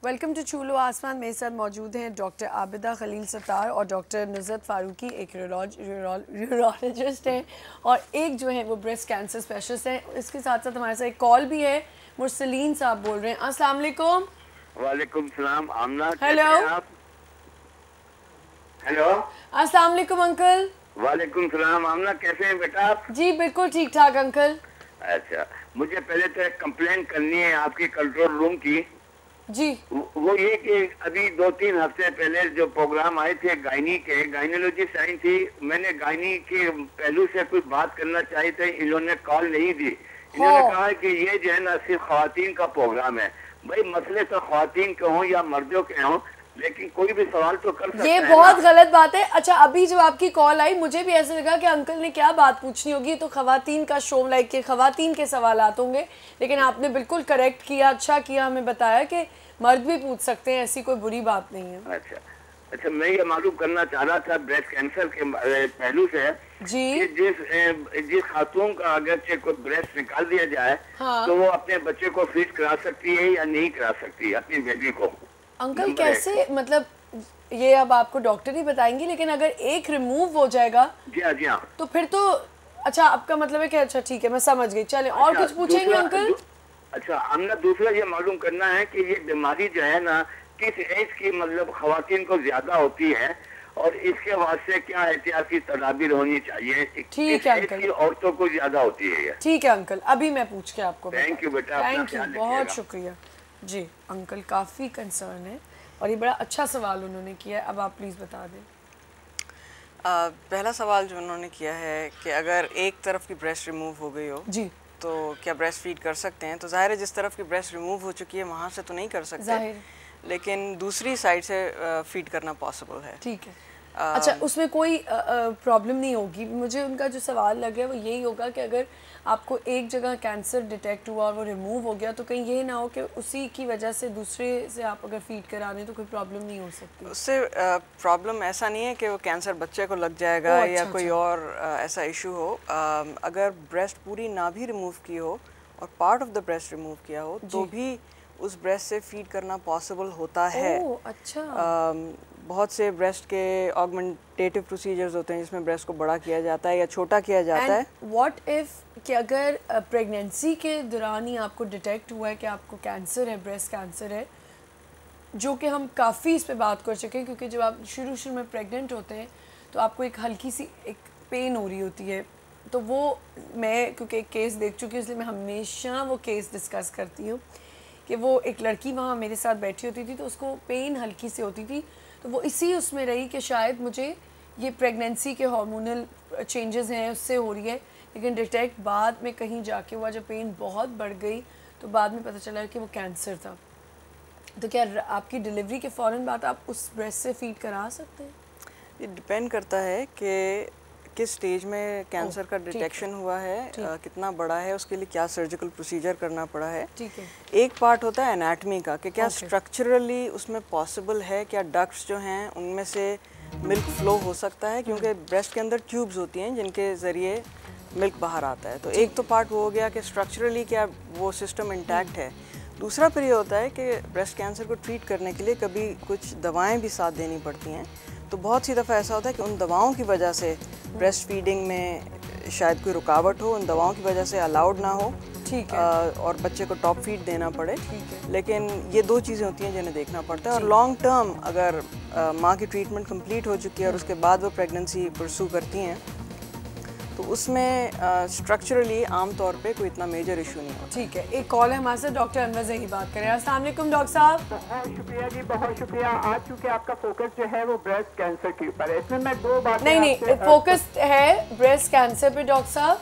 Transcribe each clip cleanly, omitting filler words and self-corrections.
Welcome to चूलो आसमान। मेरे साथ मौजूद हैं डॉक्टर आबिदा खलील सत्तार और डॉक्टर नुज़रत फारूकी, एक यूरोलॉजिस्ट हैं और एक जो है वो ब्रेस्ट कैंसर स्पेशलिस्ट हैं। इसके साथ साथ हमारे साथ एक कॉल भी है, मुरसलीन साहब बोल रहे हैं। अस्सलाम वालेकुम। वालेकुम सलाम आमना। हेलो। हेलो। अस्सलाम वालेकुम अंकल। वालेकुम सलाम आमना, कैसे हैं बेटा आप? जी बिल्कुल ठीक ठाक अंकल। अच्छा, मुझे पहले तो एक कंप्लेंट करनी है आपकी कंट्रोल रूम की। जी। वो ये कि अभी 2-3 हफ्ते पहले जो प्रोग्राम आए थे गायनी के, गायनोलॉजिस्ट आई थी, मैंने गायनी के पहलू से कुछ बात करना चाहिए थे, इन्होंने कॉल नहीं दी। इन्होंने कहा कि ये जो है ना सिर्फ ख्वातीन का प्रोग्राम है। भाई मसले तो ख्वातीन के हों या मर्दों के हों, लेकिन कोई भी सवाल तो कर सकता है। ये बहुत गलत बात है। अच्छा, अभी जब आपकी कॉल आई मुझे भी ऐसे लगा कि अंकल ने क्या बात पूछनी होगी, तो खवातीन का शो लाइक के खवातीन के सवालात होंगे, लेकिन आपने बिल्कुल करेक्ट किया, अच्छा किया, हमें बताया कि मर्द भी पूछ सकते हैं, ऐसी कोई बुरी बात नहीं है। अच्छा, मैं ये मालूम करना चाह रहा था ब्रेस्ट कैंसर के पहलू से जी कि जिस खातून का अगर कोई ब्रेस्ट निकाल दिया जाए, हाँ। तो वो अपने बच्चे को फीड करा सकती है या नहीं करा सकती अपनी बेबी को? अंकल कैसे, मतलब ये अब आपको डॉक्टर ही बताएंगे, लेकिन अगर एक रिमूव हो जाएगा जी हाँ तो फिर तो अच्छा, आपका मतलब है कि अच्छा ठीक है, मैं समझ गई। चले और कुछ पूछेंगे अंकल? अच्छा, हमने दूसरा ये मालूम करना है कि ये बीमारी जो है ना किस एज की मतलब खवातीन को ज्यादा होती है और इसके वास्ते क्या एहतियाती तदाबीर होनी चाहिए? ठीक है अंकल। की औरतों को ज्यादा होती है ये? ठीक है अंकल, अभी मैं पूछ के आपको। थैंक यू बेटा, थैंक यू, बहुत शुक्रिया जी। अंकल काफ़ी कंसर्न है और ये बड़ा अच्छा सवाल उन्होंने किया है। अब आप प्लीज़ बता दें। पहला सवाल जो उन्होंने किया है कि अगर एक तरफ की ब्रेस्ट रिमूव हो गई हो जी, तो क्या ब्रेस्ट फीड कर सकते हैं? तो जाहिर है जिस तरफ की ब्रेस्ट रिमूव हो चुकी है वहाँ से तो नहीं कर सकते, लेकिन दूसरी साइड से फीड करना पॉसिबल है। ठीक है। अच्छा, उसमें कोई प्रॉब्लम नहीं होगी? मुझे उनका जो सवाल लग गया वो यही होगा कि अगर आपको एक जगह कैंसर डिटेक्ट हुआ और वो रिमूव हो गया, तो कहीं ये ना हो कि उसी की वजह से दूसरे से आप अगर फीड करा दें तो कोई प्रॉब्लम नहीं हो सकती? उससे प्रॉब्लम ऐसा नहीं है कि वो कैंसर बच्चे को लग जाएगा या कोई और ऐसा इशू हो। अगर ब्रेस्ट पूरी ना भी रिमूव की हो और part of the breast remove किया हो तो भी उस ब्रेस्ट से फीड करना पॉसिबल होता है। अच्छा। बहुत से ब्रेस्ट के ऑगमेंटेटिव प्रोसीजर्स होते हैं जिसमें ब्रेस्ट को बड़ा किया जाता है या छोटा किया जाता है। व्हाट इफ़ कि अगर प्रेगनेंसी के दौरान ही आपको डिटेक्ट हुआ है कि आपको कैंसर है, ब्रेस्ट कैंसर है, जो कि हम काफ़ी इस पे बात कर चुके हैं, क्योंकि जब आप शुरू में प्रेग्नेंट होते हैं तो आपको एक हल्की सी एक पेन हो रही होती है, तो वो मैं क्योंकि एक केस देख चुकी हूँ इसलिए मैं हमेशा वो केस डिस्कस करती हूँ कि वो एक लड़की वहाँ मेरे साथ बैठी होती थी तो उसको पेन हल्की सी होती थी, तो वो इसी उसमें रही कि शायद मुझे ये प्रेगनेंसी के हार्मोनल चेंजेस हैं उससे हो रही है, लेकिन डिटेक्ट बाद में कहीं जाके हुआ जब पेन बहुत बढ़ गई तो बाद में पता चला कि वो कैंसर था। तो क्या आपकी डिलीवरी के फ़ौरन बाद आप उस ब्रेस्ट से फीड करा सकते हैं? ये डिपेंड करता है कि किस स्टेज में कैंसर का डिटेक्शन हुआ है, कितना बड़ा है, उसके लिए क्या सर्जिकल प्रोसीजर करना पड़ा है। ठीक है। एक पार्ट होता है एनाटमी का कि क्या स्ट्रक्चरली उसमें पॉसिबल है, क्या डक्ट्स जो हैं उनमें से मिल्क फ्लो हो सकता है, क्योंकि ब्रेस्ट के अंदर ट्यूब्स होती हैं जिनके ज़रिए मिल्क बाहर आता है। तो एक तो पार्ट वो हो गया कि स्ट्रक्चरली क्या वो सिस्टम इंटैक्ट है। दूसरा फिर ये होता है कि ब्रेस्ट कैंसर को ट्रीट करने के लिए कभी कुछ दवाएं भी साथ देनी पड़ती हैं, तो बहुत सी दफ़ा ऐसा होता है कि उन दवाओं की वजह से ब्रेस्ट फीडिंग में शायद कोई रुकावट हो, उन दवाओं की वजह से अलाउड ना हो। ठीक है। और बच्चे को टॉप फीड देना पड़े। ठीक है। लेकिन ये दो चीज़ें होती हैं जिन्हें देखना पड़ता है। और लॉन्ग टर्म अगर माँ की ट्रीटमेंट कंप्लीट हो चुकी है और उसके बाद वो प्रेगनेंसी परसू करती हैं तो उसमें स्ट्रक्चरली आम तौर पे कोई इतना मेजर इशू नहीं होता। ठीक है, एक कॉल है हमारे साथ, डॉक्टर अनवर ज़ही बात करें। अस्सलाम वालेकुम डॉक्टर साहब। बहुत शुक्रिया जी, बहुत शुक्रिया। आज चूँकि आपका फोकस जो है वो ब्रेस्ट कैंसर के ऊपर है, इसमें मैं दो बातें नहीं फोकस है ब्रेस्ट कैंसर पे डॉक्टर साहब,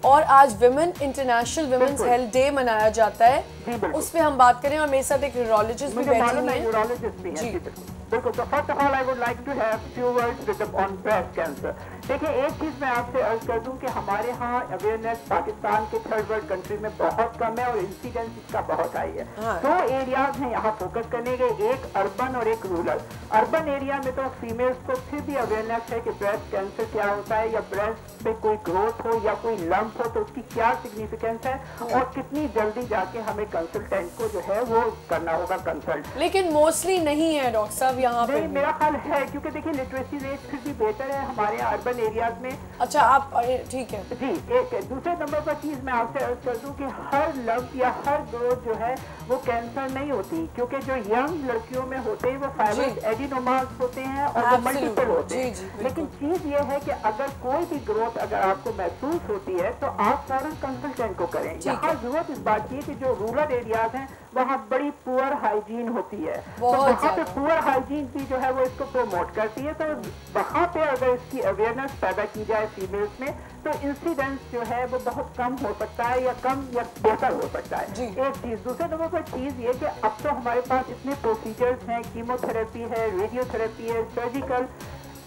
और आज women international women's health day मनाया जाता है, उस पर हम बात करें। और मेरे साथ एक यूरोलॉजिस्ट भी बैठी हुई है। यूरोलॉजिस्ट भी हैं। बिल्कुल। तो first of all I would like to have few words with on breast cancer. देखिए, एक चीज़ मैं आपसे अर्ज कर दूं कि हमारे यहाँ अवेयरनेस पाकिस्तान के थर्ड वर्ल्ड कंट्री में बहुत कम है और इंसिडेंस इसका बहुत हाई है। दो एरियाज हैं यहाँ फोकस करने के, एक अर्बन और एक रूरल। अर्बन एरिया में तो फीमेल्स को फिर भी अवेयरनेस है कि ब्रेस्ट कैंसर क्या होता है, या ब्रेस्ट पे कोई ग्रोथ हो या कोई लंप हो तो उसकी क्या सिग्निफिकेंस है और कितनी जल्दी जाके हमें कंसल्टेंट को जो है वो करना होगा कंसल्ट। लेकिन मोस्टली नहीं है डॉक्टर साहब यहाँ पे। मेरा ख्याल है, क्योंकि देखिए लिटरेसी रेट फिर भी बेहतर है हमारे यहाँ अर्बन एरियाज में। अच्छा, आप ठीक है जी। एक दूसरे नंबर पर चीज मैं आपसे अर्ज कर दूं कि हर लंप या हर ग्रोथ जो है वो कैंसर नहीं होती, क्योंकि जो यंग लड़कियों में होते हैं वो फाइब्रोइड एडिनोमास होते हैं और वो मल्टीपल होते हैं। लेकिन चीज ये है कि अगर कोई भी ग्रोथ अगर आपको महसूस होती है तो आप फौरन कंसल्टेंट को करें। यहाँ जरूरत इस बात की है कि जो रूरल एरियाज हैं वहाँ बड़ी पुअर हाइजीन होती है, तो वहाँ पे पुअर हाइजीन भी जो है वो इसको प्रमोट करती है। तो वहाँ पे अगर इसकी अवेयरनेस पैदा की जाए फीमेल्स में तो इंसिडेंस जो है वो बहुत कम हो सकता है, या कम या बेहतर हो सकता है। एक चीज। दूसरे नंबर पर चीज ये कि अब तो हमारे पास इतने प्रोसीजर्स हैं, कीमोथेरेपी है, रेडियोथेरेपी है, सर्जिकल,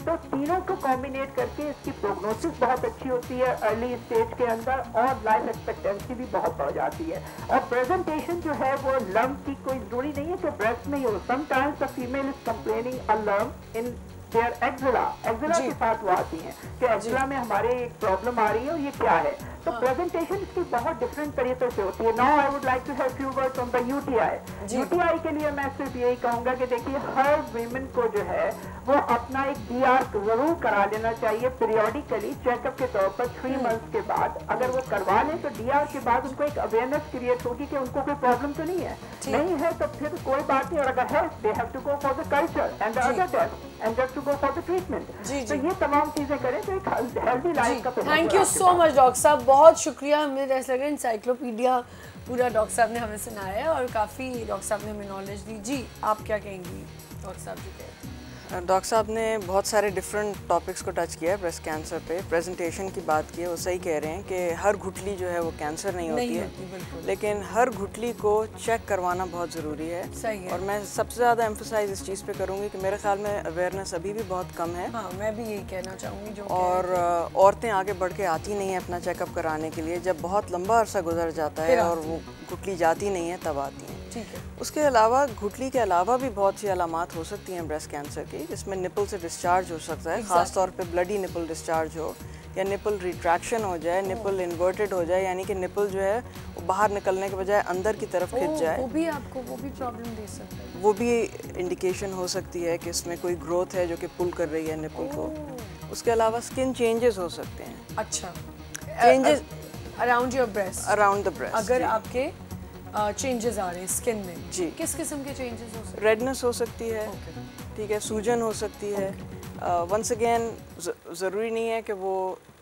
तो तीनों को कॉम्बिनेट करके इसकी प्रोग्नोसिस बहुत अच्छी होती है अर्ली स्टेज के अंदर, और लाइफ एक्सपेक्टेंसी भी बहुत बढ़ जाती है। और प्रेजेंटेशन जो है वो लम्प की कोई जरूरी नहीं है कि ब्रेस्ट में ही हो। Sometimes the female is complaining a lump in their axilla के साथ वो आती हैं कि एक्जिला में हमारे एक प्रॉब्लम आ रही है और ये क्या है। तो प्रेजेंटेशन इसकी बहुत डिफरेंट तरीके से होती है। Now I would like to have few words on the UTI. UTI के लिए मैं सिर्फ यही कहूंगा कि देखिए, हर वीमेन को जो है वो अपना एक डीआर जरूर करा लेना चाहिए पीरियोडिकली चेकअप के तौर पर 3 मंथ्स के बाद। अगर वो करवा लें तो डीआर के बाद उनको एक अवेयरनेस क्रिएट होगी कि उनको कोई प्रॉब्लम तो नहीं है। नहीं है तो फिर कोई बात नहीं, और अगर है they have to go for the culture and the other test and just to go for the treatment. तो ये तमाम चीजें करें तो एक हेल्दी लाइफ का। Thank you so much doctor साहब, बहुत शुक्रिया। हमें ऐसा लग रहा है इंसाइक्लोपीडिया पूरा डॉक्टर साहब ने हमें सुनाया है और काफ़ी डॉक्टर साहब ने हमें नॉलेज दी। जी, आप क्या कहेंगी डॉक्टर साहब जी? डॉक्टर साहब ने बहुत सारे डिफरेंट टॉपिक्स को टच किया है ब्रेस्ट कैंसर पे। प्रेजेंटेशन की बात की है, वो सही कह रहे हैं कि हर गुठली जो है वो कैंसर नहीं होती है, लेकिन हर गुठली को चेक करवाना बहुत ज़रूरी है। सही है। और मैं सबसे ज़्यादा एम्फोसाइज इस चीज़ पे करूँगी कि मेरे ख्याल में अवेयरनेस अभी भी बहुत कम है। हाँ, मैं भी यही कहना चाहूँगी। और औरतें आगे बढ़ के आती नहीं है अपना चेकअप कराने के लिए। जब बहुत लंबा अरसा गुजर जाता है और वो गुठली जाती नहीं है तब आती हैं। ठीक है। उसके अलावा गुठली के अलावा भी बहुत सी अलामात हो सकती हैं ब्रेस्ट कैंसर की, जिसमें निपल से डिस्चार्ज हो सकता है, ख़ास तौर पे ब्लडी निपल डिस्चार्ज हो, या निपल रिट्रैक्शन हो जाए, निपल इन्वर्टेड हो जाए, यानी कि निपल जो है वो बाहर निकलने के बजाय अंदर की तरफ खिंच जाए। वो भी आपको वो भी प्रॉब्लम दे सकता है। वो भी इंडिकेशन हो सकती है कि इसमें कोई ग्रोथ है जो कि पुल कर रही है निपल को। उसके अलावा स्किन चेंजेस हो सकते हैं। अच्छा, changes around your breast, around the breast. अगर आपके चेंजेस आ रहे हैं स्किन में, जी, किस किस्म के चेंजेस हो सकते हैं? रेडनेस हो सकती है, ठीक है, सूजन हो सकती है। वंस अगेन ज़रूरी नहीं है कि वो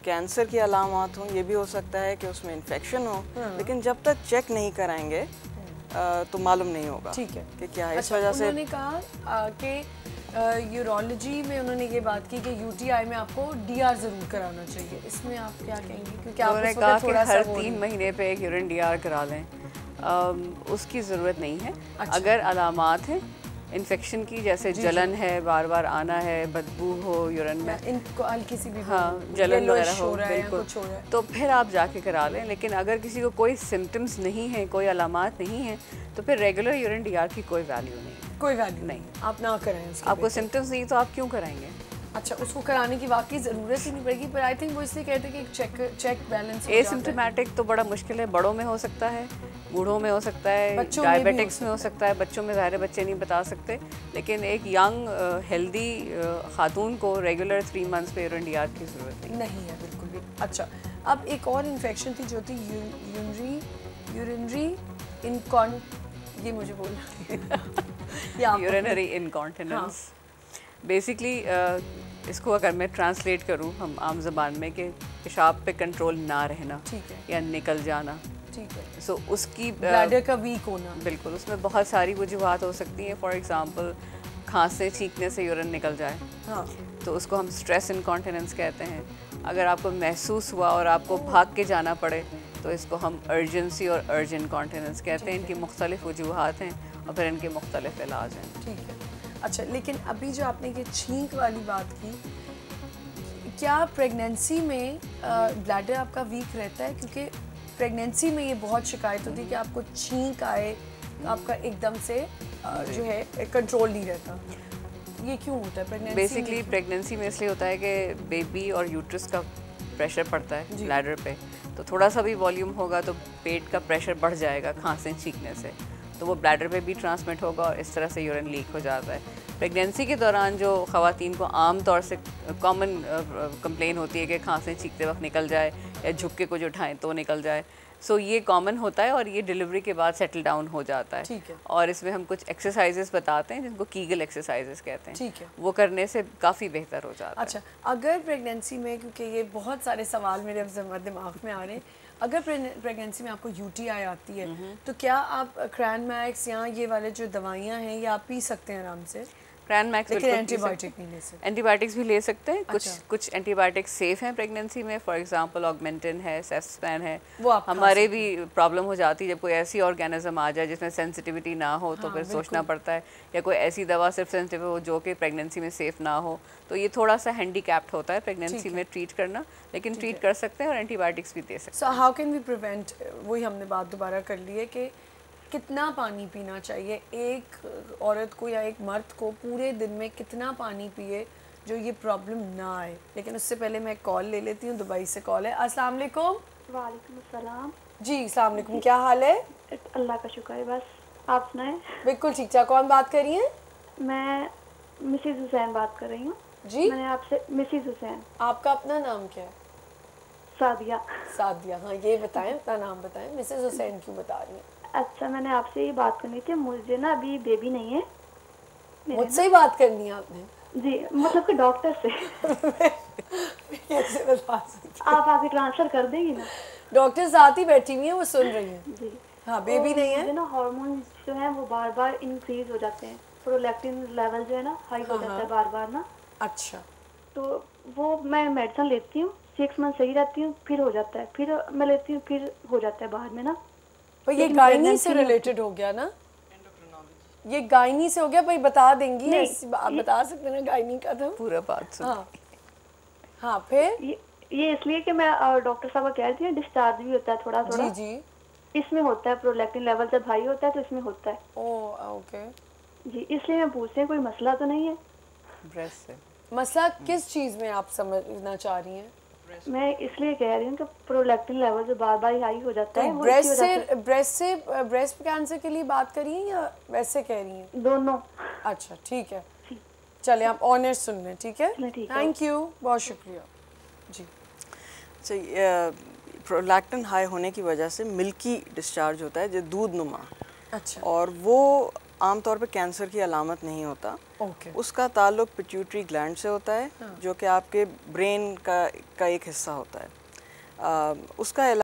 कैंसर की अलामत हों, ये भी हो सकता है कि उसमें इन्फेक्शन हो, लेकिन जब तक चेक नहीं कराएंगे तो मालूम नहीं होगा। ठीक है कि क्या है। अच्छा, इस वजह से उन्होंने कहा कि यूरोलॉजी में उन्होंने ये बात की कि यूटीआई में आपको डीआर जरूर कराना चाहिए। इसमें आप क्या कहेंगे? क्योंकि आपने कहा कि हर 3 महीने पे एक यूरिन डीआर करा लें, उसकी ज़रूरत नहीं है। अच्छा। अगर अलामात हैं इन्फेक्शन की, जैसे जलन है, बार बार आना है, बदबू हो यूरिन में, इनको हल्की सी भी जलन वगैरह हो, बिल्कुल, है, तो फिर आप जाके करा लें। लेकिन अगर किसी को कोई सिम्टम्स नहीं है, कोई अलामात नहीं है, तो फिर रेगुलर यूरिन डीआर की कोई वैल्यू नहीं है। कोई वैल्यू नहीं, आप ना कराएं। आपको सिम्टम्स नहीं तो आप क्यों कराएंगे? अच्छा, उसको कराने की वाकई ज़रूरत ही नहीं पड़ेगी, पर आई थिंक वो इसलिए कहते हैं कि चेक बैलेंस। एसिम्प्टोमेटिक तो बड़ा मुश्किल है, बड़ों में हो सकता है, बूढ़ों में हो सकता है, डायबिटिक्स में हो सकता है, बच्चों में ज़ाहिर बच्चे नहीं बता सकते, लेकिन एक यंग हेल्दी खातून को रेगुलर 3 मंथ्स पे यूरिन डीआर की ज़रूरत नहीं है बिल्कुल भी। अच्छा, अब एक और इन्फेक्शन थी जो थी यूरिनरी ये मुझे बोलना यूरिनरी इनकॉन्टिनेंस। बेसिकली इसको अगर मैं ट्रांसलेट करूँ हम आम ज़बान में, कि पेशाब पे कंट्रोल ना रहना, ठीक है, या निकल जाना, ठीक है। सो उसकी ब्लैडर का वीक होना, बिल्कुल, उसमें बहुत सारी वजूहात हो सकती हैं। फॉर एग्जांपल, खांसने छींकने से यूरिन निकल जाए, हाँ, तो उसको हम स्ट्रेस इनकॉन्टिनेंस कहते हैं। अगर आपको महसूस हुआ और आपको भाग के जाना पड़े तो इसको हम अर्जेंसी और अर्ज इनकॉन्टिनेंस कहते हैं। इनकी मुख्तलिफ वजूहात हैं और फिर इनके मुख्तलिफ इलाज हैं। ठीक है। अच्छा, लेकिन अभी जो आपने ये छींक वाली बात की, क्या प्रेगनेंसी में ब्लैडर आपका वीक रहता है? क्योंकि प्रेगनेंसी में ये बहुत शिकायत होती है कि आपको छींक आए, आपका एकदम से जो है कंट्रोल नहीं रहता। ये क्यों होता है प्रेगनेंसी? बेसिकली प्रेगनेंसी में इसलिए होता है कि बेबी और यूट्रस का प्रेशर पड़ता है ब्लैडर पे, तो थोड़ा सा भी वॉल्यूम होगा तो पेट का प्रेशर बढ़ जाएगा खांसने छींकने से, तो वो ब्लैडर पे भी ट्रांसमिट होगा और इस तरह से यूरिन लीक हो जाता है। प्रेगनेंसी के दौरान जो ख़वातीन को आम तौर से कॉमन कंप्लेन होती है कि खांसने छींकते वक्त निकल जाए या झुक के कुछ उठाएं तो निकल जाए, सो ये कॉमन होता है और ये डिलीवरी के बाद सेटल डाउन हो जाता है। ठीक है। और इसमें हम कुछ एक्सरसाइजेस बताते हैं जिनको कीगल एक्सरसाइजेस कहते हैं। ठीक है। वो करने से काफ़ी बेहतर हो जाता है। अच्छा, अगर प्रेगनेंसी में, क्योंकि ये बहुत सारे सवाल मेरे दिमाग में आ रहे हैं, अगर प्रेगनेंसी में आपको यूटीआई आती है तो क्या आप क्रैनमैक्स या ये वाले जो दवाइयाँ हैं ये आप पी सकते हैं आराम से? क्रैनमैक्स एंटीबायोटिक नहीं ले सकते? एंटीबायोटिक्स भी ले सकते हैं। अच्छा। कुछ एंटीबायोटिक्स सेफ हैं प्रेगनेंसी में, फॉर एग्जांपल ऑगमेंटिन है, सेफ्स्पैन है। वो आप हमारे भी प्रॉब्लम हो जाती है जब कोई ऐसी ऑर्गेनिज्म आ जाए जिसमें सेंसिटिविटी ना हो, तो फिर सोचना पड़ता है, या कोई ऐसी दवा सिर्फ सेंसिटिव हो जो कि प्रेगनेंसी में सेफ ना हो, तो ये थोड़ा सा हैंडीकैप्ड होता है प्रेगनेंसी में ट्रीट करना, लेकिन ट्रीट कर सकते हैं और एंटीबायोटिक्स भी दे सकते हैं। So how can we prevent? वही हमने बात दोबारा कर ली है कि कितना पानी पीना चाहिए एक औरत को या एक मर्द को, पूरे दिन में कितना पानी पिए जो ये प्रॉब्लम ना आए। लेकिन उससे पहले मैं कॉल ले लेती हूँ। दुबई से कॉल है। अस्सलाम वालेकुम। वालेकुम अस्सलाम। जी अस्सलाम वालेकुम, क्या हाल है? अल्लाह का शुक्र है, बस आप सुनाएं। बिल्कुल ठीक ठाक। कौन बात कर रही हैं? मैं मिसेज हुसैन बात कर रही हूँ। जी, मैंने आपसे मिसेज हुसैन। आपका अपना नाम क्या है? सादिया। सादिया, हाँ ये बताएं, अपना नाम बताएं। मिसेज हुसैन क्यों बता रही हैं? अच्छा, मैंने आपसे ये बात करनी थी, मुझे ना अभी बेबी नहीं है। मुझसे ही बात करनी है आपने? जी, मतलब कि डॉक्टर से। कैसे बता सकती? आप आगे ट्रांसफर कर देंगी ना? डॉक्टर साथ ही बैठी हुई है, वो सुन रही है। जी हाँ, बेबी नहीं है। मुझे ना हार्मोन जो है वो बार बार इंक्रीज हो जाते हैं, प्रोलैक्टिन लेवल जो है ना हाई हो जाता है बार बार ना। अच्छा, तो वो मैं मेडिसिन लेती हूँ, 6 मंथ सही रहती हूँ, फिर हो जाता है, फिर मैं लेती हूँ, फिर हो जाता है बाद में ना। पर ये गायनी से रिलेटेड हो गया ना? ये गायनी से हो गया भाई, बता देंगी? आप बता सकते हैं ना गायनी का? तो पूरा बात सुन। हाँ हाँ, फिर ये इसलिए कि मैं डॉक्टर साहब कह रही थी डिस्चार्ज भी होता है थोड़ा थोड़ा। जी जी, इसमें होता है प्रोलैक्टिन लेवल जब हाई होता है तो इसमें होता है। ओके जी, इसलिए मैं पूछ रही हूँ कोई मसला तो नहीं है? ब्रेस्ट से मसला किस चीज़ में आप समझना चाह रही हैं? मैं इसलिए कह रही हूँ कि प्रोलैक्टिन लेवल जो बार बार हाई हो जाता है, वो ब्रेस्ट कैंसर के लिए बात करिए या वैसे कह रही हैं? दोनों। अच्छा ठीक है, चले आप ऑनर सुन लें। ठीक है, थैंक यू, बहुत शुक्रिया जी। प्रोलैक्टिन हाई होने की वजह से मिल्की डिस्चार्ज होता है, जो दूध नुमा। अच्छा, और वो आमतौर पे कैंसर की अलामत नहीं होता। उसका ताल्लुक पिट्यूटरी ग्लैंड से होता है, जो कि आपके ब्रेन का एक हिस्सा होता है। उसका